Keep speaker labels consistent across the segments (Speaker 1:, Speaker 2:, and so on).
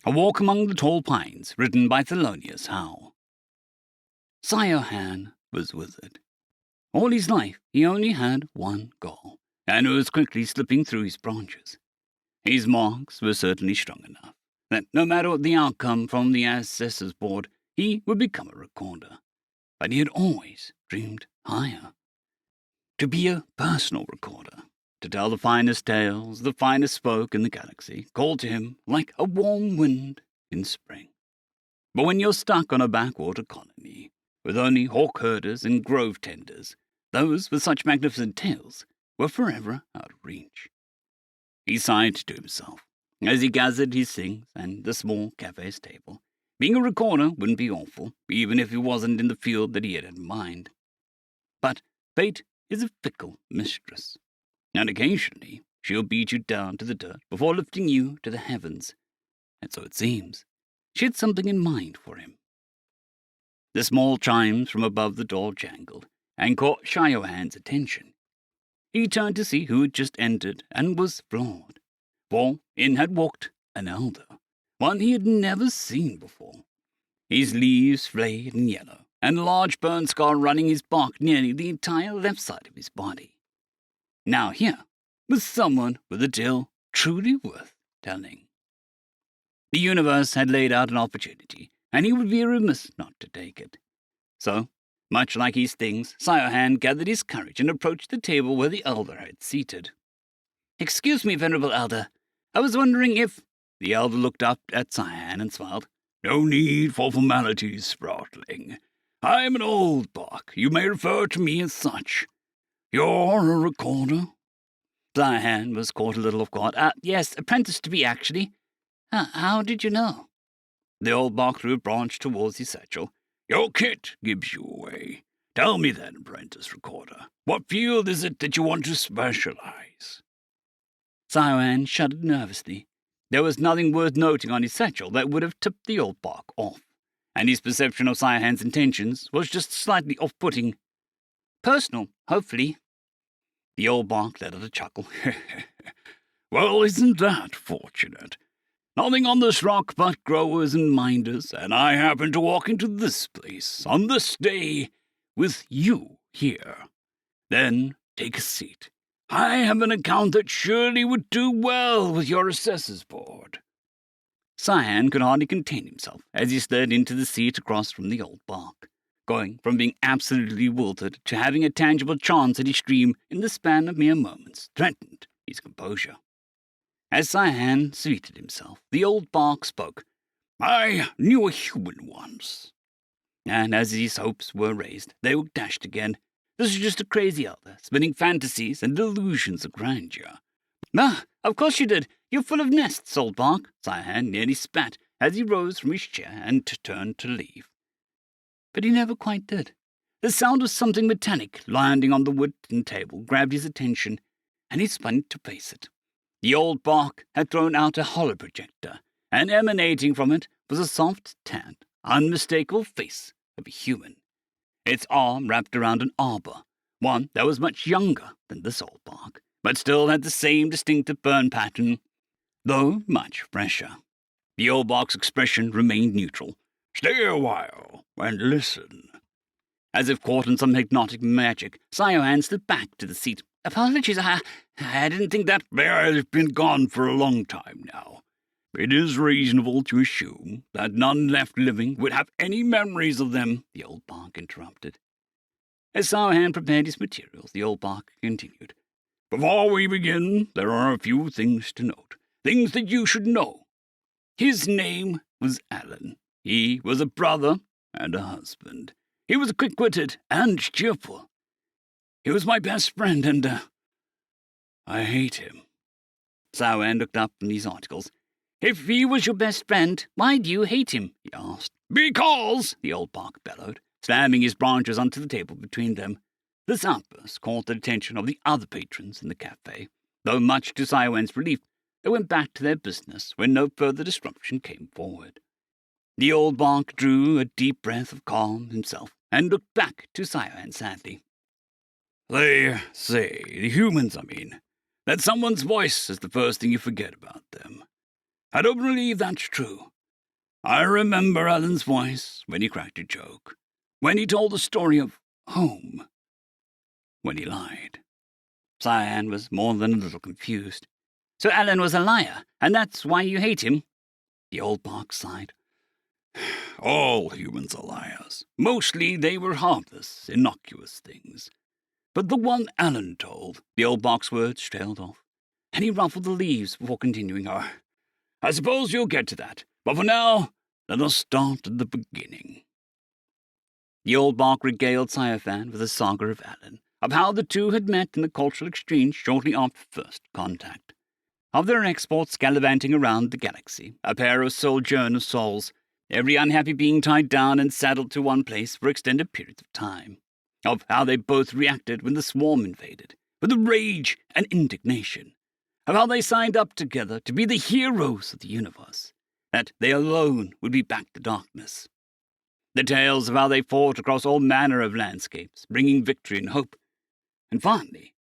Speaker 1: A Walk Among the Tall Pines, written by TheloniousHowe. Sci-fi was wizard. All his life he only had one goal, and it was quickly slipping through his branches. His marks were certainly strong enough that no matter what the outcome from the assessor's board, he would become a recorder. But he had always dreamed higher. To be a personal recorder, to tell the finest tales, the finest spoke in the galaxy, called to him like a warm wind in spring. But when you're stuck on a backwater colony, with only hawk herders and grove tenders, those with such magnificent tales were forever out of reach. He sighed to himself as he gathered his things and the small cafe's table. Being a recorder wouldn't be awful, even if he wasn't in the field that he had in mind. But fate is a fickle mistress, and occasionally she'll beat you down to the dirt before lifting you to the heavens. And so it seems she had something in mind for him. The small chimes from above the door jangled and caught Shiohan's attention. He turned to see who had just entered and was floored, for in had walked an elder, one he had never seen before. His leaves flayed and yellow, and a large burn scar running his bark nearly the entire left side of his body. Now here was someone with a tale truly worth telling. The universe had laid out an opportunity, and he would be remiss not to take it. So, much like his things, Shiohan gathered his courage and approached the table where the elder had seated. "Excuse me, venerable elder. I was wondering if—" The elder looked up at Shiohan and smiled. "No need for formalities, Sproutling. I am an old buck. You may refer to me as such. You're a recorder?" Shiohan was caught a little off guard. Yes, apprentice to be, actually. How did you know?" The old buck threw a branch towards his satchel. "Your kit gives you away. Tell me then, apprentice recorder, what field is it that you want to specialize?" Shiohan shuddered nervously. There was nothing worth noting on his satchel that would have tipped the old buck off, and his perception of Shiohan's intentions was just slightly off-putting. "Personal, hopefully." The old buck let out a chuckle. "Well, isn't that fortunate? Nothing on this rock but growers and minders, and I happen to walk into this place, on this day, with you here. Then take a seat. I have an account that surely would do well with your assessor's board." Shiohan could hardly contain himself as he slid into the seat across from the old buck, going from being absolutely wilted to having a tangible chance at his dream in the span of mere moments threatened his composure. As Shiohan seated himself, the old buck spoke. "I knew a human once." And as his hopes were raised, they were dashed again. This was just a crazy elder, spinning fantasies and delusions of grandeur. Of course you did. You're full of nests, old buck." Shiohan nearly spat as he rose from his chair and turned to leave. But he never quite did. The sound of something metallic landing on the wooden table grabbed his attention, and he spun to face it. The old buck had thrown out a hollow projector, and emanating from it was a soft, tanned, unmistakable face of a human, its arm wrapped around an arbor, one that was much younger than this old buck, but still had the same distinctive burn pattern, though much fresher. The old buck's expression remained neutral. "Stay a while and listen." As if caught in some hypnotic magic, Shiohan slipped back to the seat. "Apologies, I didn't think that—" "They've been gone for a long time now. It is reasonable to assume that none left living would have any memories of them," the old buck interrupted. As Shiohan prepared his materials, the old buck continued. "Before we begin, there are a few things to note, things that you should know. His name was Alan. He was a brother and a husband. He was quick-witted and cheerful. He was my best friend, and I hate him." Shiohan looked up from these articles. "If he was your best friend, why do you hate him?" he asked. "Because," the old buck bellowed, slamming his branches onto the table between them. This outburst caught the attention of the other patrons in the cafe, though much to Shiohan's relief, they went back to their business when no further disruption came forward. The old buck drew a deep breath of calm himself and looked back to Shiohan sadly. "They say, the humans, I mean, that someone's voice is the first thing you forget about them. I don't believe that's true. I remember Alan's voice when he cracked a joke, when he told the story of home, when he lied. Cyan was more than a little confused. So Alan was a liar, and that's why you hate him? The old Bach sighed. All humans are liars. Mostly they were harmless, innocuous things. But the one Alan told, the old Bach's words trailed off, and he ruffled the leaves before continuing. I suppose you'll get to that, but for now, let us start at the beginning. The old Bach regaled sci-fi with a saga of Alan, of how the two had met in the cultural exchange shortly after first contact, of their exports gallivanting around the galaxy, a pair of sojourner souls, every unhappy being tied down and saddled to one place for extended periods of time, of how they both reacted when the swarm invaded, with rage and indignation, of how they signed up together to be the heroes of the universe, that they alone would be back to darkness. The tales of how they fought across all manner of landscapes, bringing victory and hope, and finally,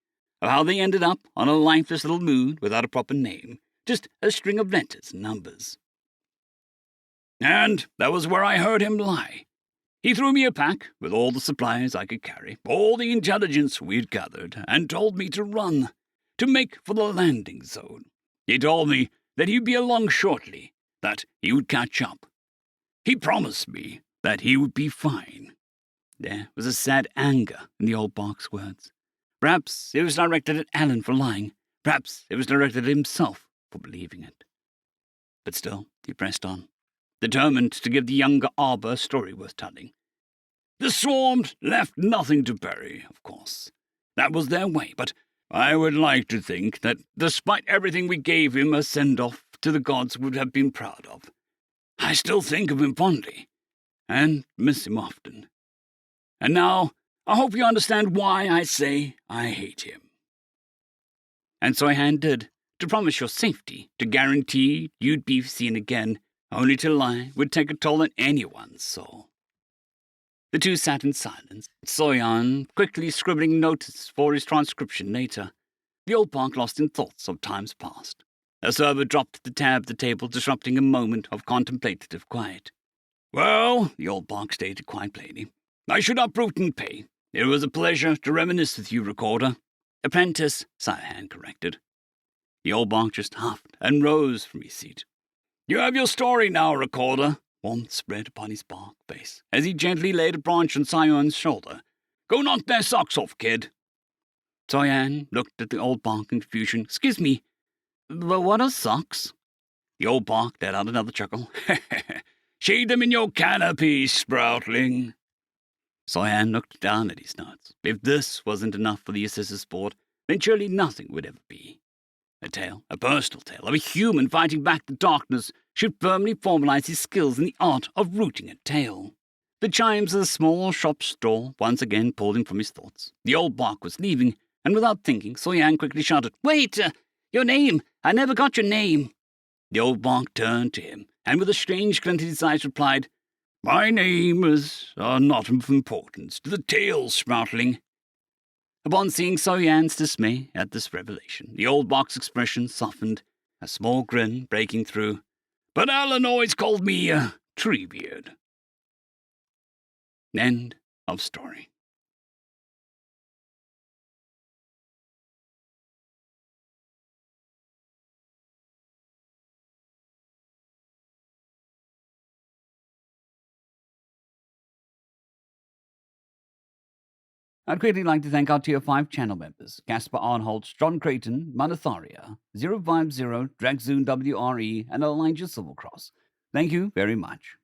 Speaker 1: of how they ended up on a lifeless little moon without a proper name, just a string of letters and numbers. And that was where I heard him lie. He threw me a pack with all the supplies I could carry, all the intelligence we'd gathered, and told me to run, to make for the landing zone. He told me that he'd be along shortly, that he would catch up. He promised me that he would be fine. There was a sad anger in the old Bach's words. Perhaps it was directed at Alan for lying. Perhaps it was directed at himself for believing it. But still, he pressed on, determined to give the younger Arbor a story worth telling. The swarm left nothing to bury, of course. That was their way, but I would like to think that, despite everything we gave him, a send-off to the gods would have been proud of. I still think of him fondly, and miss him often. And now, I hope you understand why I say I hate him. And so I did, to promise your safety, to guarantee you'd be seen again, only to lie would take a toll on anyone's soul. The two sat in silence, Soyan quickly scribbling notes for his transcription later. The old Bach lost in thoughts of times past. A server dropped the tab at the table, disrupting a moment of contemplative quiet. Well, the old Bach stated quite plainly, I should uproot and pay. It was a pleasure to reminisce with you, Recorder. Apprentice, Cyan corrected. The old Bach just huffed and rose from his seat. You have your story now, Recorder. Warmth spread upon his Bach face as he gently laid a branch on Cyan's shoulder. Go knock their socks off, kid. Cyan looked at the old Bach in confusion. Excuse me, but what are socks? The old Bach let out another chuckle. Shade them in your canopy, sproutling. Cyan looked down at his notes. If this wasn't enough for the assissor's sport, then surely nothing would ever be. A tale, a personal tale, of a human fighting back the darkness should firmly formalize his skills in the art of rooting a tale. The chimes of the small shop's door once again pulled him from his thoughts. The old Bach was leaving, and without thinking, Soyan quickly shouted, Wait! Your name! I never got your name! The old Bach turned to him, and with a strange glint in his eyes replied, My name is not of importance to the tale, Sproutling. Upon seeing Soyan's dismay at this revelation, the old Bach's expression softened, a small grin breaking through. But Alan always called me Treebeard. End of story. I'd greatly like to thank our Tier 5 channel members, Caspar Arnholtz, John Creighton, Manatharia, 050, Dragzoon WRE, and Elijah Silvercross. Thank you very much.